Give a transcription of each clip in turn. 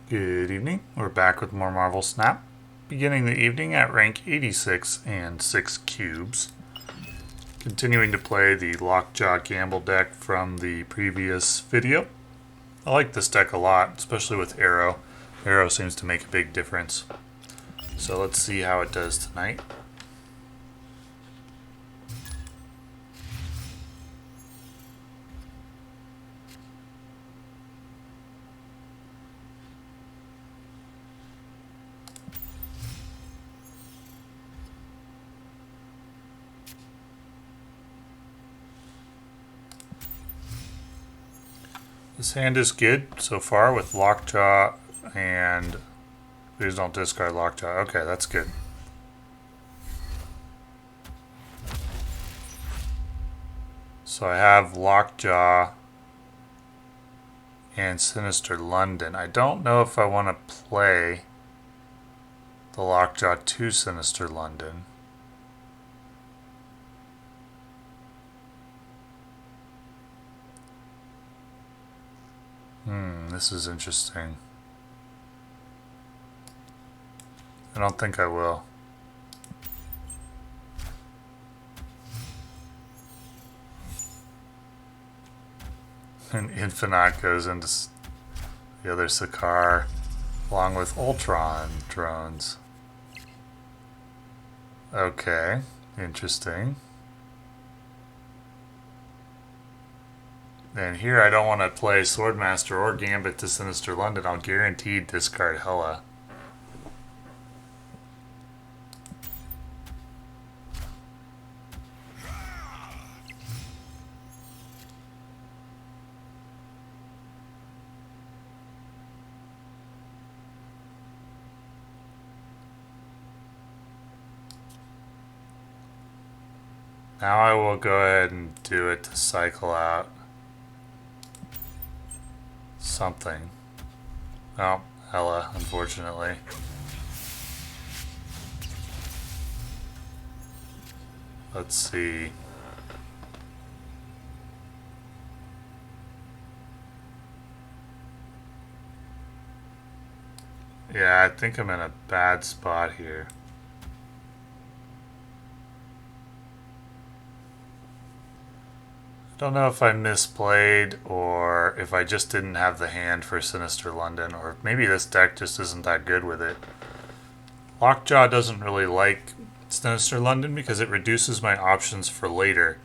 Good evening. We're back with more Marvel Snap. Beginning the evening at rank 86 and 6 cubes. Continuing to play the Lockjaw Gamble deck from the previous video. I like this deck a lot, especially with Aero. Aero seems to make a big difference. So let's see how it does tonight. This hand is good so far with Lockjaw and please don't discard Lockjaw. Okay, that's good. So I have Lockjaw and Sinister London. I don't know if I want to play the Lockjaw to Sinister London. This is interesting. I don't think I will. And Infinite goes into the other Sakaar along with Ultron drones. Okay, interesting. And here I don't want to play Swordmaster or Gambit to Sinister London. I'll guaranteed discard Hela. Now I will go ahead and do it to cycle out something. Oh, Hela, unfortunately. Let's see. Yeah, I think I'm in a bad spot here. Don't know if I misplayed or if I just didn't have the hand for Sinister London, or maybe this deck just isn't that good with it. Lockjaw doesn't really like Sinister London because it reduces my options for later.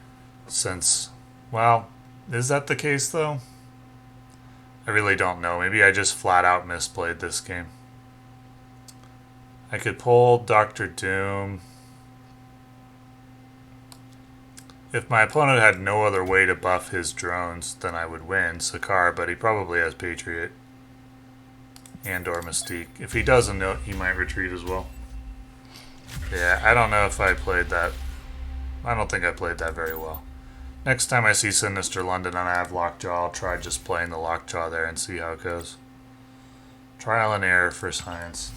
Since, well, is that the case though? I really don't know. Maybe I just flat out misplayed this game. I could pull Dr. Doom. If my opponent had no other way to buff his drones, then I would win Sakaar, but he probably has Patriot and or Mystique. If he doesn't, he might retreat as well. Yeah, I don't know if I played that. I don't think I played that very well. Next time I see Sinister London and I have Lockjaw, I'll try just playing the Lockjaw there and see how it goes. Trial and error for science.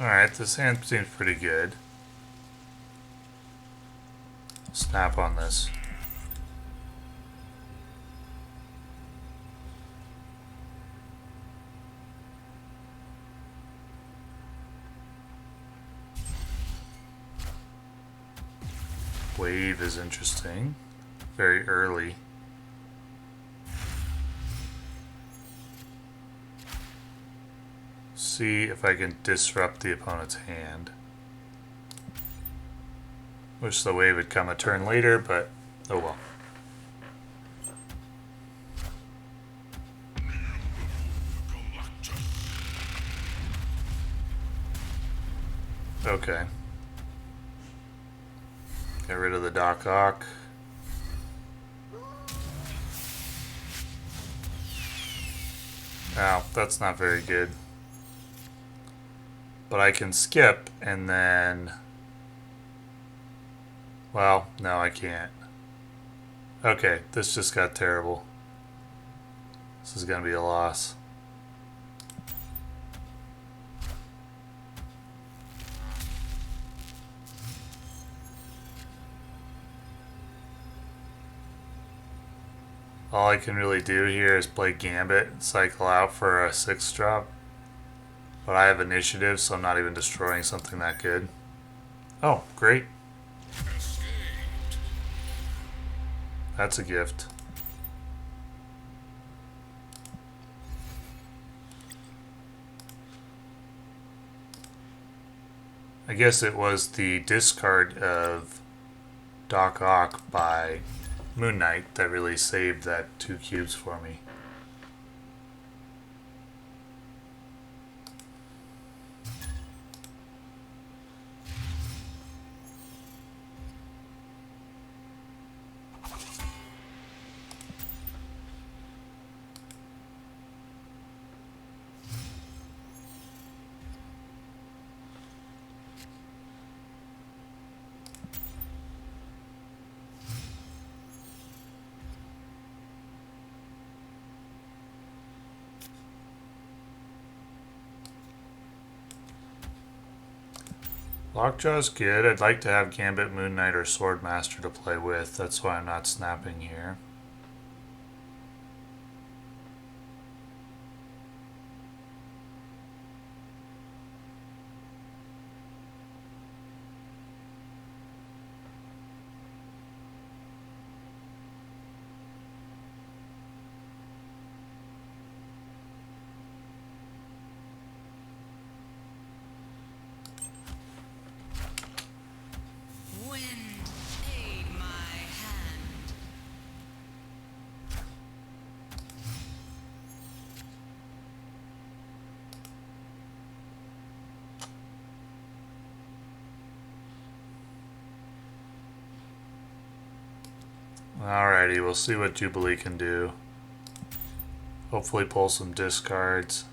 Alright, this hand seems pretty good. Snap on this. Wave is interesting. Very early. See if I can disrupt the opponent's hand. Wish the wave would come a turn later, but oh well. Okay. Get rid of the Doc Ock. Now, that's not very good. But I can skip and then... Well, no, I can't. Okay, this just got terrible. This is going to be a loss. All I can really do here is play Gambit and cycle out for a 6 drop. But I have initiative, so I'm not even destroying something that good. Oh, great. That's a gift. I guess it was the discard of Doc Ock by Moon Knight that really saved that 2 cubes for me. Lockjaw's good. I'd like to have Gambit, Moon Knight, or Swordmaster to play with. That's why I'm not snapping here. Alrighty, we'll see what Jubilee can do. Hopefully pull some discards.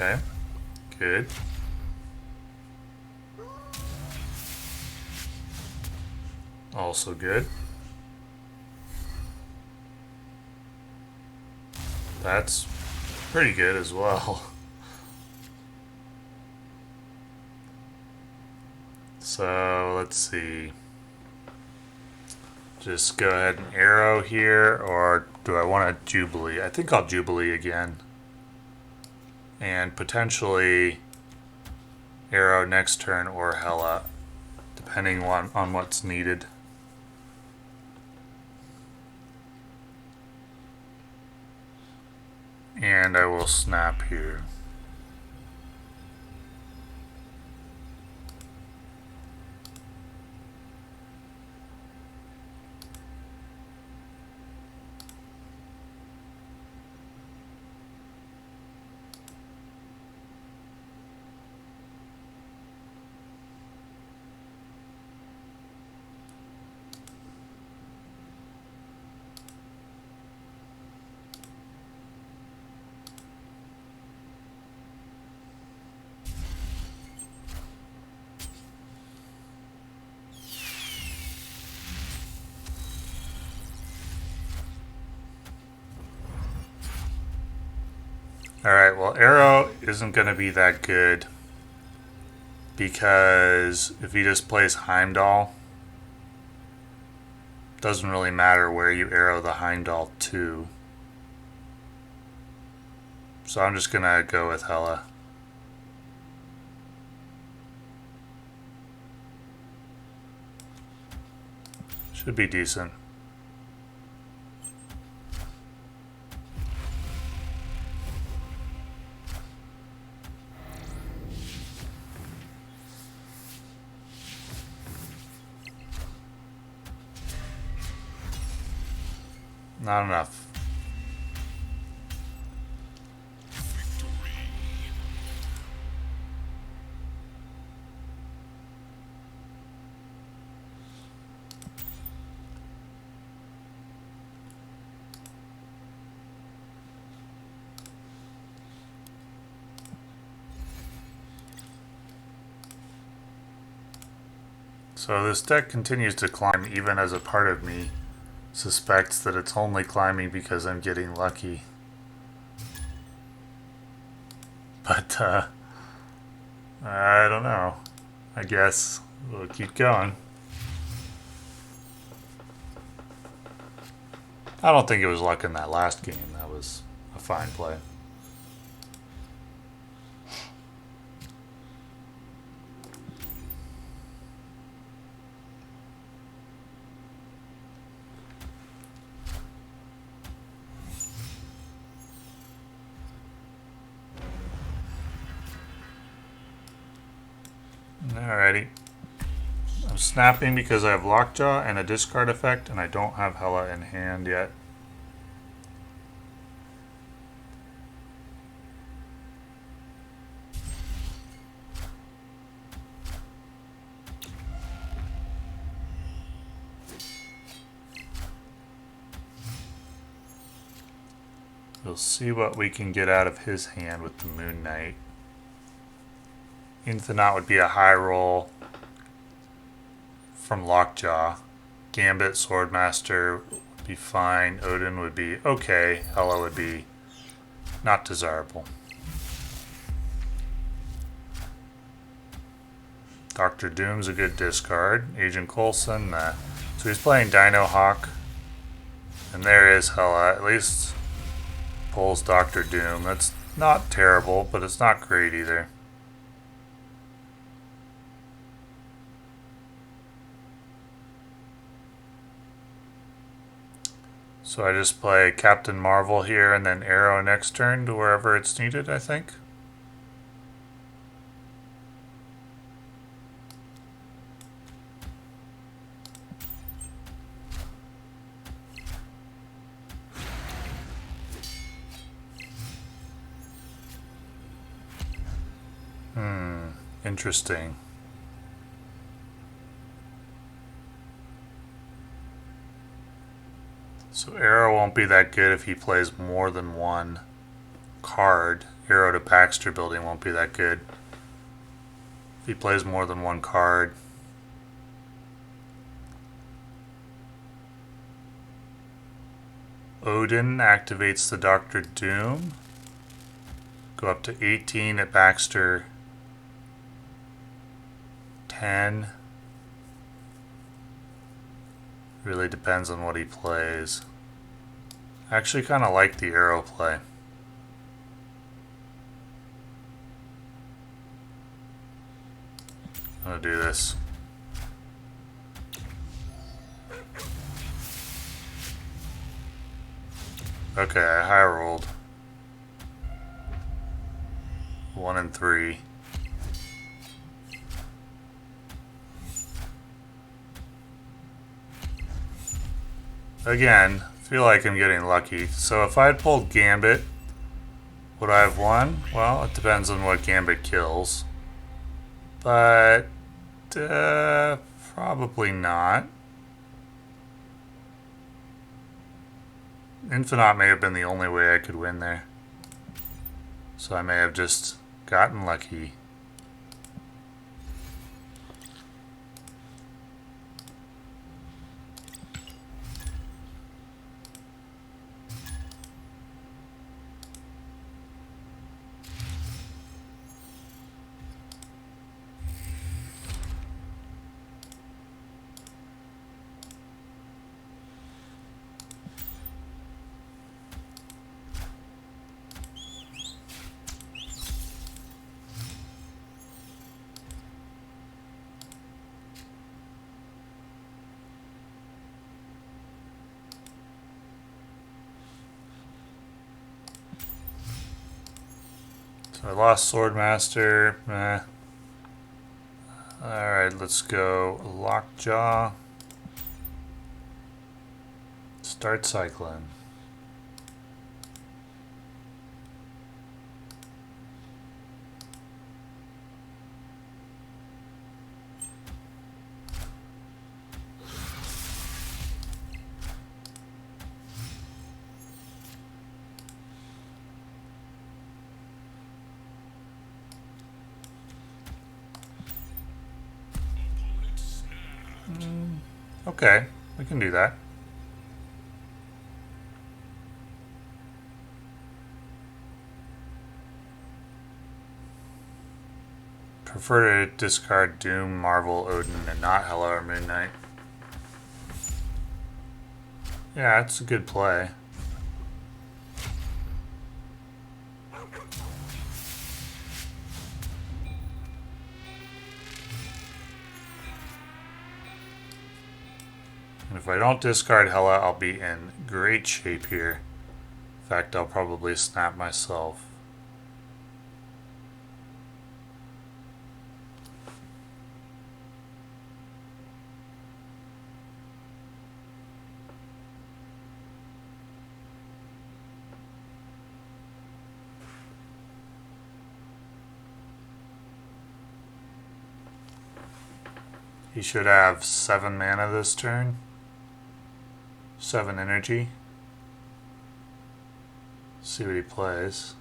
Okay, good. Also good. That's pretty good as well. So let's see. Just go ahead and Aero here, or do I want to Jubilee? I think I'll Jubilee again. And potentially Aero next turn or Hela, depending on what's needed. And I will snap here. Alright, well, Aero isn't going to be that good because if he just plays Heimdall, doesn't really matter where you Aero the Heimdall to. So I'm just gonna go with Hella. Should be decent. Not enough. So this deck continues to climb even as a part of me suspects that it's only climbing because I'm getting lucky. But, I don't know. I guess we'll keep going. I don't think it was luck in that last game. That was a fine play. Alrighty. I'm snapping because I have Lockjaw and a discard effect, and I don't have Hella in hand yet. We'll see what we can get out of his hand with the Moon Knight. Infinite would be a high roll from Lockjaw. Gambit, Swordmaster would be fine. Odin would be okay. Hella would be not desirable. Dr. Doom's a good discard. Agent Coulson, so he's playing Dino Hawk. And there is Hella. At least pulls Dr. Doom. That's not terrible, but it's not great either. So I just play Captain Marvel here and then Aero next turn to wherever it's needed, I think. Interesting. So Aero won't be that good if he plays more than one card. Aero to Baxter building won't be that good if he plays more than one card. Odin activates the Dr. Doom. Go up to 18 at Baxter. 10. Really depends on what he plays. I actually kind of like the Aero play. I'm gonna do this. Okay, I high rolled. 1 and 3. Again, feel like I'm getting lucky. So if I had pulled Gambit, would I have won? Well, it depends on what Gambit kills. But, probably not. Infinite may have been the only way I could win there. So I may have just gotten lucky. So I lost Swordmaster. Alright, let's go Lockjaw. Start cycling. Okay, we can do that. Prefer to discard Doom, Marvel, Odin, and not Hela or Moon Knight. Yeah, it's a good play. And if I don't discard Hela, I'll be in great shape here. In fact, I'll probably snap myself. He should have 7 mana this turn. 7 energy. See what he plays.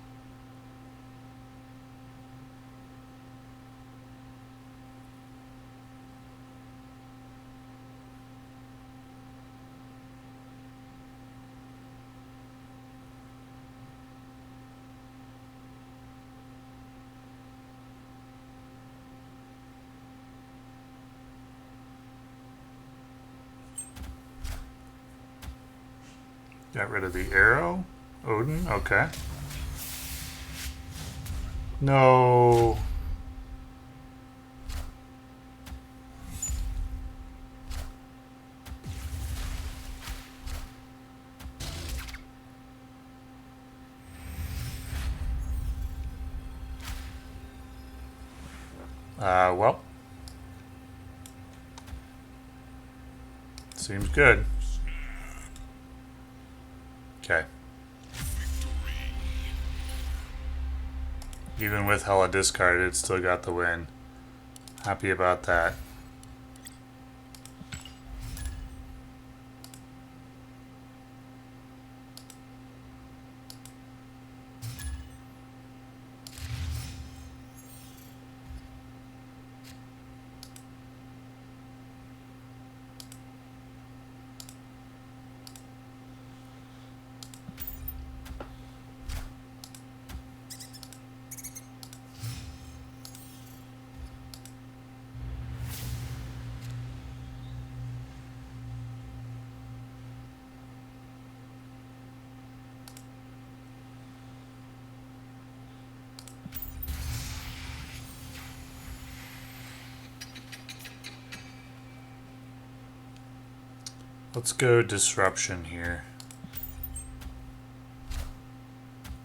Got rid of the Aero. Odin, okay. No. Well. Seems good. Okay. Even with Hela discarded, still got the win. Happy about that. Let's go disruption here.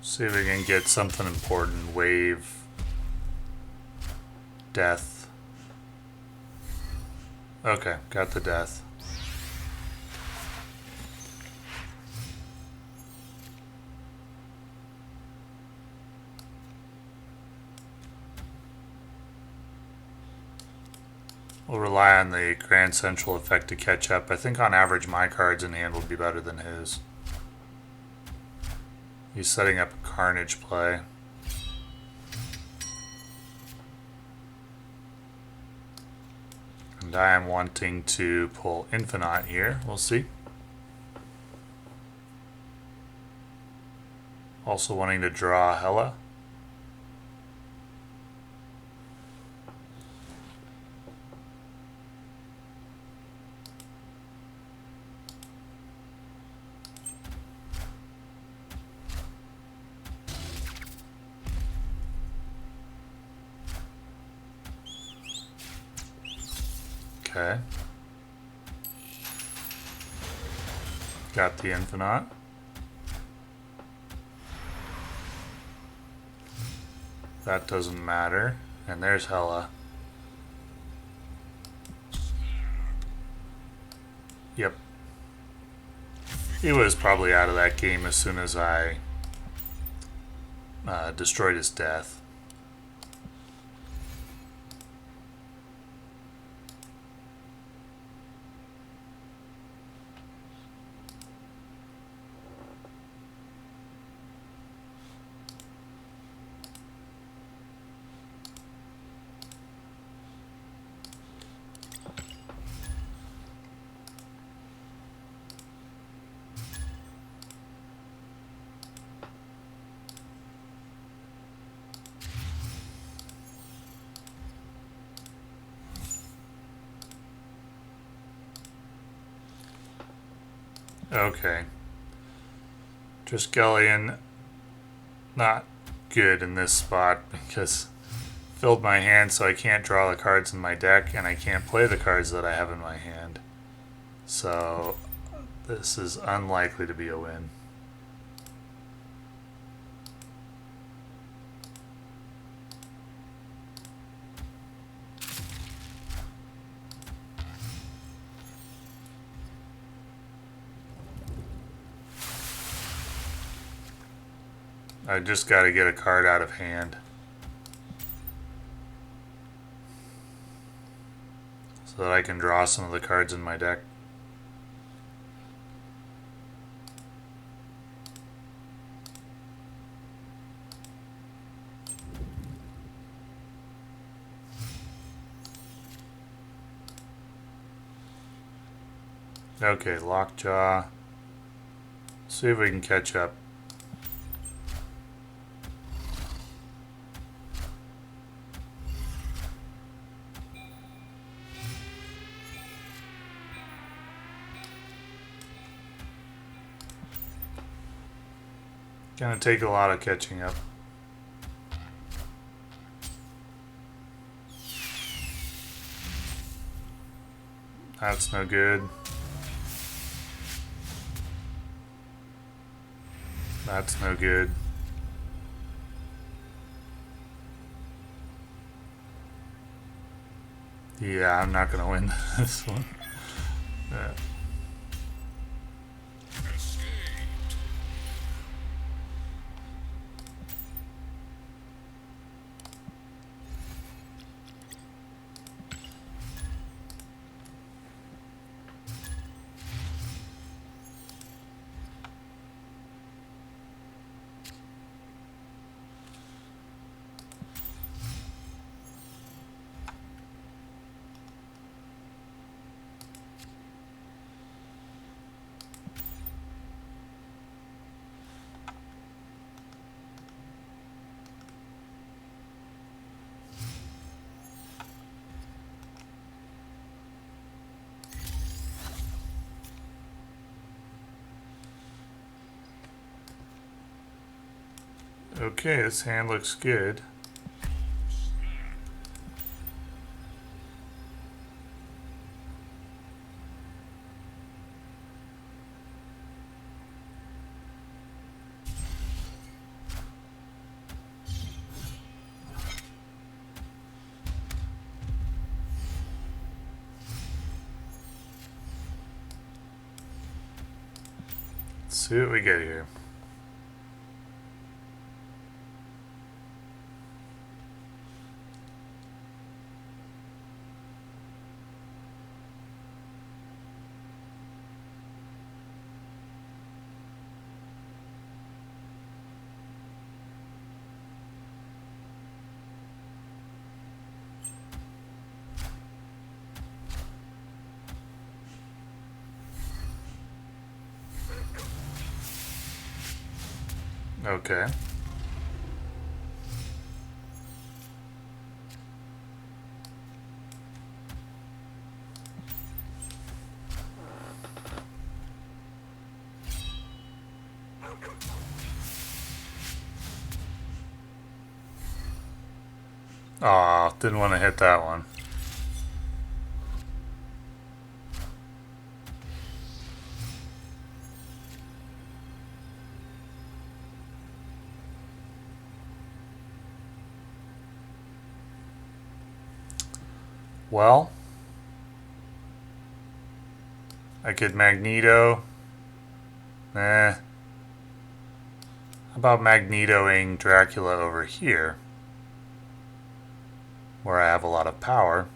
See if we can get something important. Wave. Death. Okay, got the death. We'll rely on the Grand Central effect to catch up. I think on average my cards in hand will be better than his. He's setting up a Carnage play. And I am wanting to pull Infinite here. We'll see. Also wanting to draw Hela. Okay. Got the Infinite. That doesn't matter. And there's Hella. Yep. He was probably out of that game as soon as I destroyed his death. Okay. Triskelion, not good in this spot because filled my hand so I can't draw the cards in my deck and I can't play the cards that I have in my hand. So this is unlikely to be a win. I just got to get a card out of hand. So that I can draw some of the cards in my deck. Okay, Lockjaw. See if we can catch up. Gonna take a lot of catching up. That's no good. That's no good. Yeah, I'm not gonna win this one. Yeah. Okay, this hand looks good. Let's see what we get here. Okay. Aw, didn't want to hit that one. Well, I could Magneto. How about Magnetoing Dracula over here, where I have a lot of power.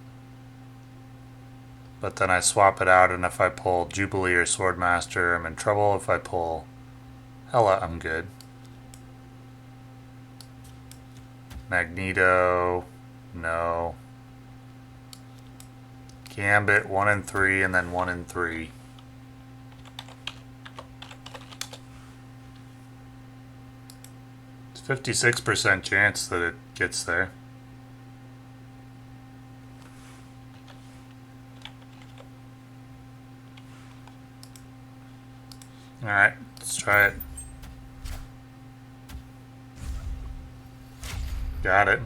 But then I swap it out, and if I pull Jubilee or Swordmaster, I'm in trouble. If I pull Hela, I'm good. Magneto, no. Gambit, 1 and 3, and then 1 and 3. It's 56% chance that it gets there. Alright, let's try it. Got it.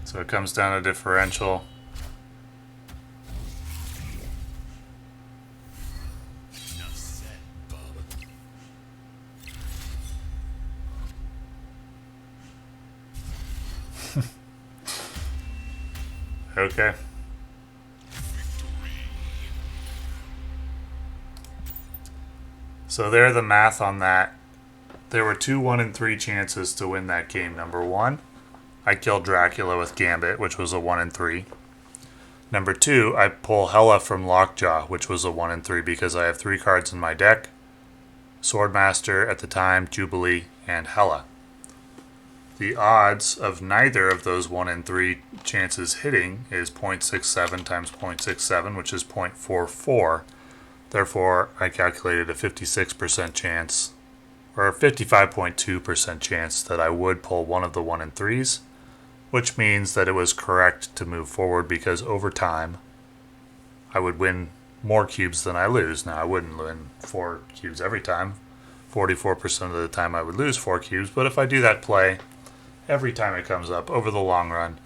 So it comes down to differential. Okay. So there, the math on that. There were 2 1 and 3 chances to win that game. Number 1, I killed Dracula with Gambit, which was a 1 and 3. Number 2, I pull Hela from Lockjaw, which was a 1 and 3 because I have 3 cards in my deck. Swordmaster at the time, Jubilee, and Hela. The odds of neither of those 1 and 3 chances hitting is 0.67 times 0.67, which is 0.44. Therefore, I calculated a 56% chance, or a 55.2% chance that I would pull one of the 1 and 3s, which means that it was correct to move forward because over time, I would win more cubes than I lose. Now, I wouldn't win 4 cubes every time. 44% of the time I would lose 4 cubes, but if I do that play, every time it comes up, over the long run,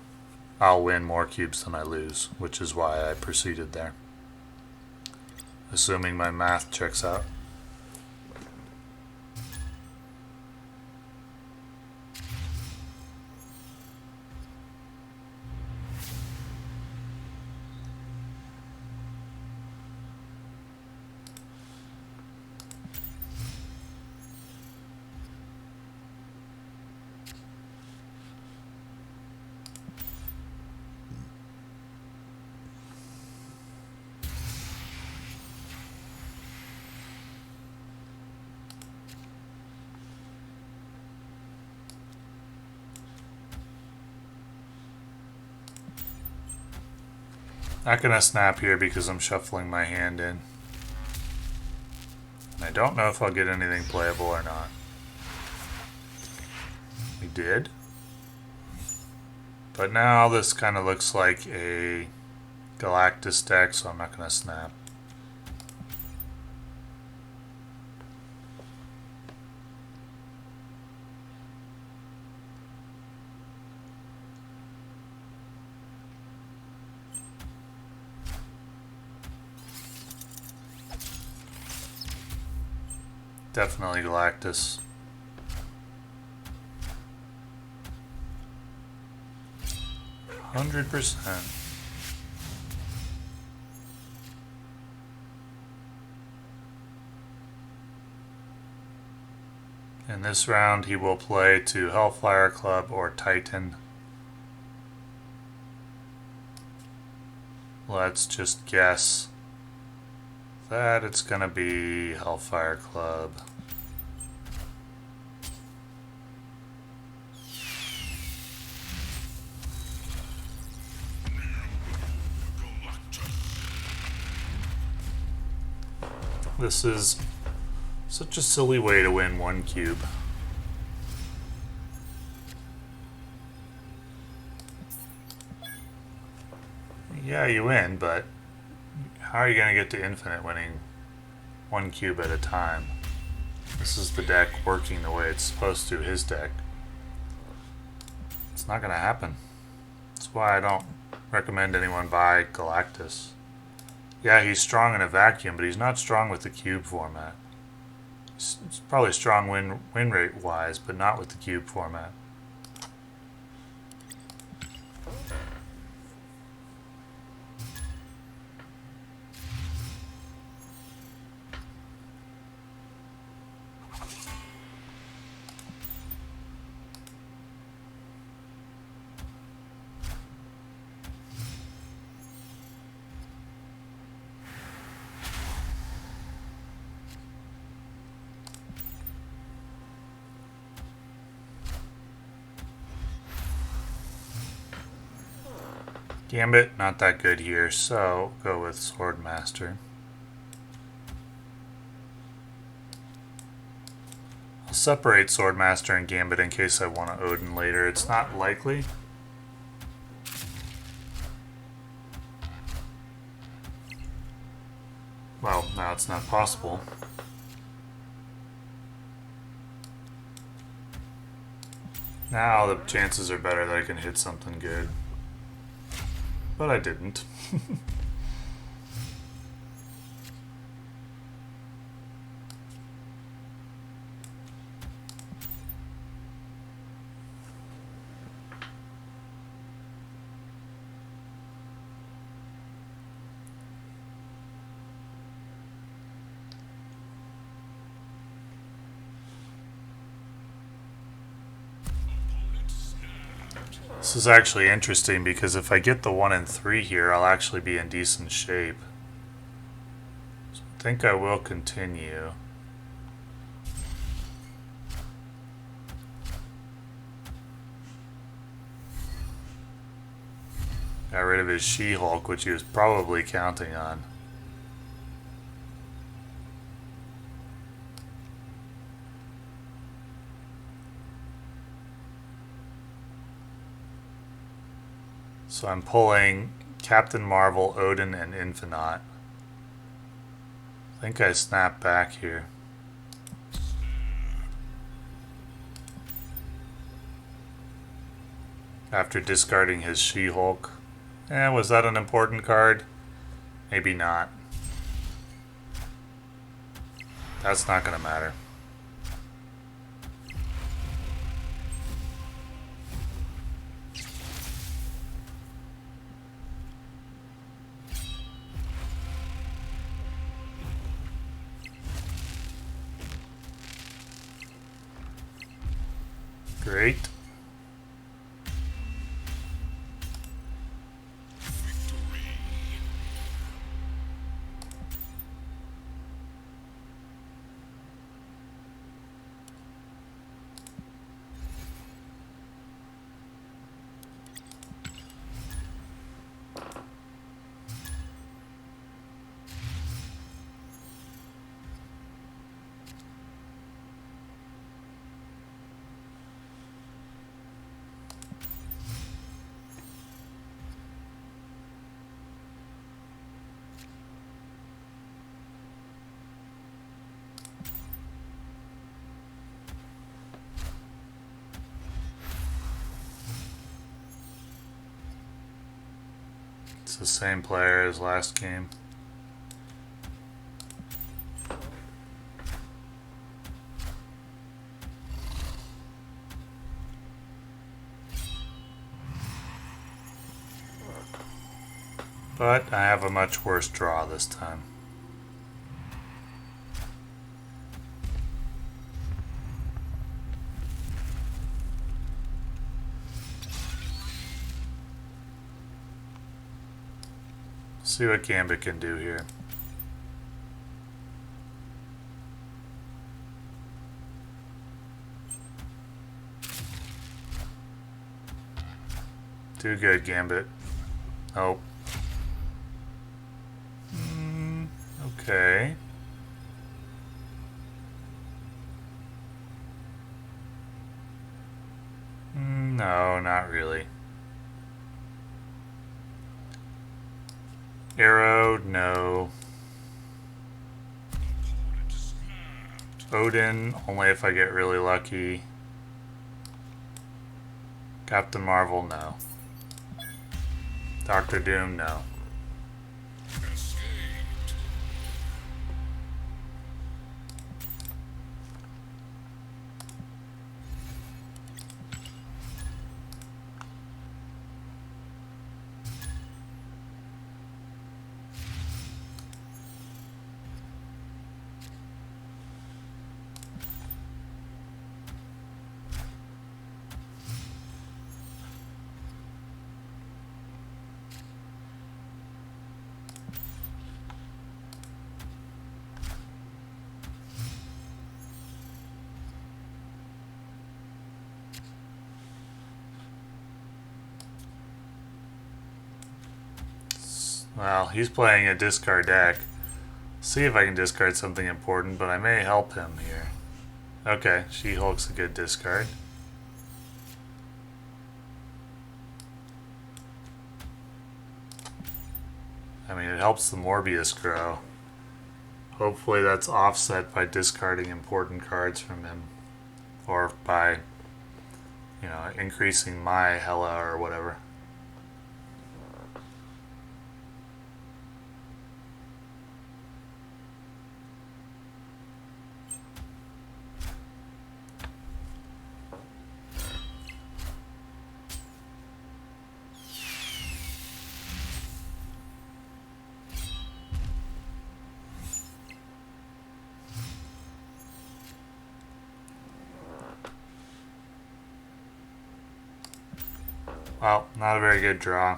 I'll win more cubes than I lose, which is why I proceeded there. Assuming my math checks out. Not gonna snap here because I'm shuffling my hand in. And I don't know if I'll get anything playable or not. We did. But now this kind of looks like a Galactus deck, so I'm not gonna snap. Definitely Galactus. %100%. In this round, he will play to Hellfire Club or Titan. Let's just guess that it's gonna be Hellfire Club. This is such a silly way to win 1 cube. Yeah, you win, but how are you going to get to infinite winning 1 cube at a time? This is the deck working the way it's supposed to, his deck. It's not going to happen. That's why I don't recommend anyone buy Galactus. Yeah, he's strong in a vacuum, but he's not strong with the cube format. He's probably strong win rate wise, but not with the cube format. Gambit, not that good here, so go with Swordmaster. I'll separate Swordmaster and Gambit in case I want to Odin later. It's not likely. Well, now it's not possible. Now the chances are better that I can hit something good. But I didn't. This is actually interesting because if I get the 1 and 3 here, I'll actually be in decent shape. So I think I will continue. Got rid of his She-Hulk, which he was probably counting on. So I'm pulling Captain Marvel, Odin, and Infinite. I think I snap back here. After discarding his She-Hulk. Was that an important card? Maybe not. That's not going to matter. Great. It's the same player as last game. But I have a much worse draw this time. See what Gambit can do here. Do good, Gambit. Oh. Okay. No, not really. Aero, no. Odin, only if I get really lucky. Captain Marvel, no. Doctor Doom, no. Well, he's playing a discard deck. See if I can discard something important, but I may help him here. Okay, She-Hulk's a good discard. I mean, it helps the Morbius grow. Hopefully that's offset by discarding important cards from him. Or by, you know, increasing my Hela or whatever. Well, not a very good draw.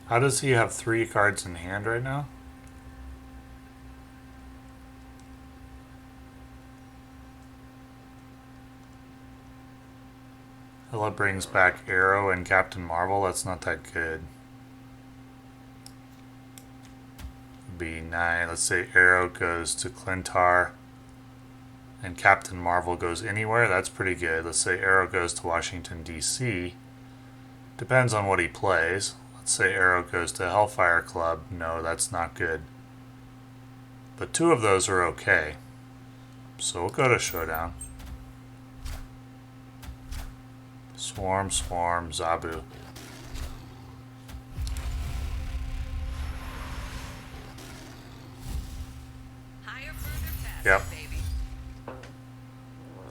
How does he have 3 cards in hand right now? Hela brings back Aero and Captain Marvel. That's not that good. B9. Let's say Aero goes to Clintar and Captain Marvel goes anywhere. That's pretty good. Let's say Aero goes to Washington, D.C. Depends on what he plays. Let's say Aero goes to Hellfire Club. No, that's not good. But 2 of those are okay. So we'll go to Showdown. Swarm, Swarm, Zabu. Yep.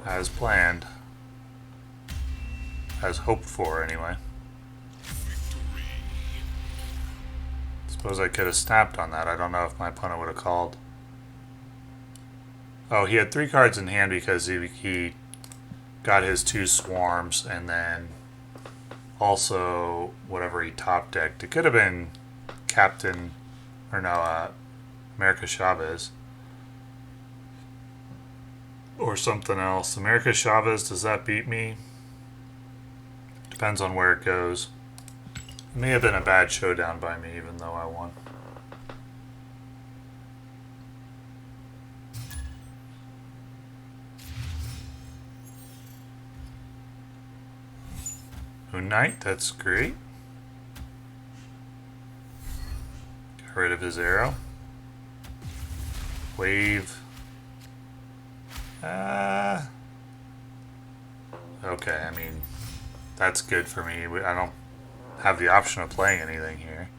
As planned. As hoped for, anyway. Suppose I could have snapped on that. I don't know if my opponent would have called. Oh, he had 3 cards in hand because he got his 2 swarms and then also whatever he top decked. It could have been Captain, or no, America Chavez. Or something else. America Chavez, does that beat me? Depends on where it goes. It may have been a bad showdown by me, even though I won. Moon Knight, that's great. Got rid of his arrow. Wave. Okay, I mean, that's good for me. I don't have the option of playing anything here.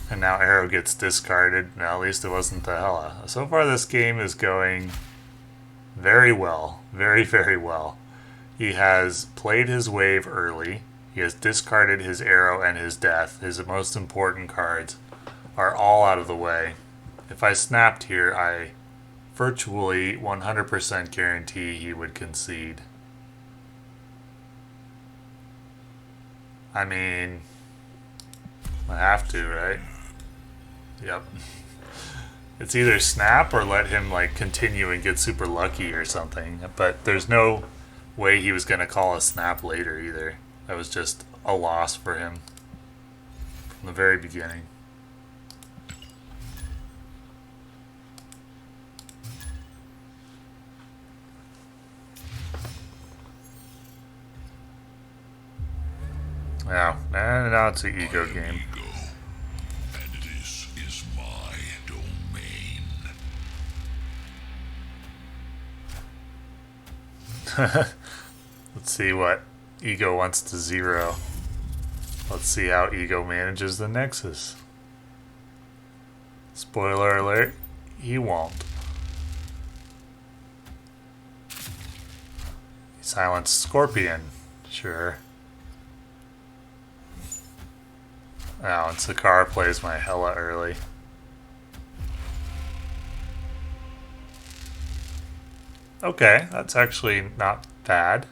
And now Aero gets discarded. Now, at least it wasn't the Hela. So far, this game is going very well. Very, very well. He has played his wave early. He has discarded his Aero and his death. His most important cards are all out of the way. If I snapped here, I virtually 100% guarantee he would concede. I mean, I have to, right? Yep. It's either snap or let him like continue and get super lucky or something. But there's no way he was going to call a snap later either. That was just a loss for him from the very beginning. Yeah, and now it's an ego game. And this is my domain. Let's see what ego wants to zero. Let's see how ego manages the Nexus. Spoiler alert, he won't. He silenced Scorpion, sure. Oh, and Sakara plays my Hela early. Okay, that's actually not bad.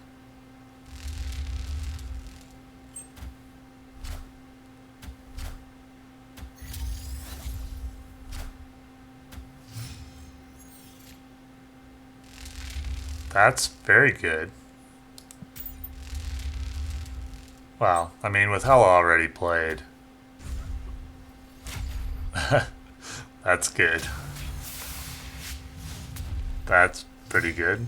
That's very good. Well, I mean, with Hella already played, that's good. That's pretty good.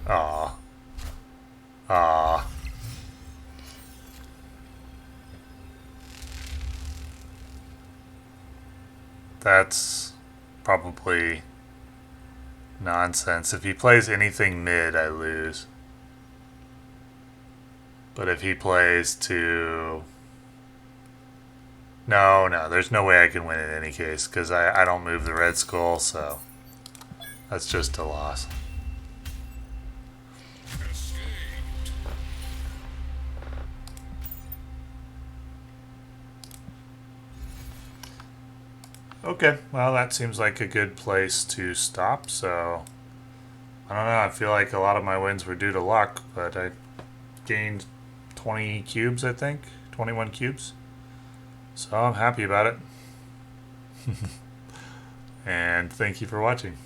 Aw. Aw. That's probably nonsense. If he plays anything mid, I lose. But if he plays to... No, there's no way I can win in any case, because I don't move the red skull, so that's just a loss. Okay, well, that seems like a good place to stop, so I don't know, I feel like a lot of my wins were due to luck, but I gained 20 cubes, I think, 21 cubes, so I'm happy about it. And thank you for watching.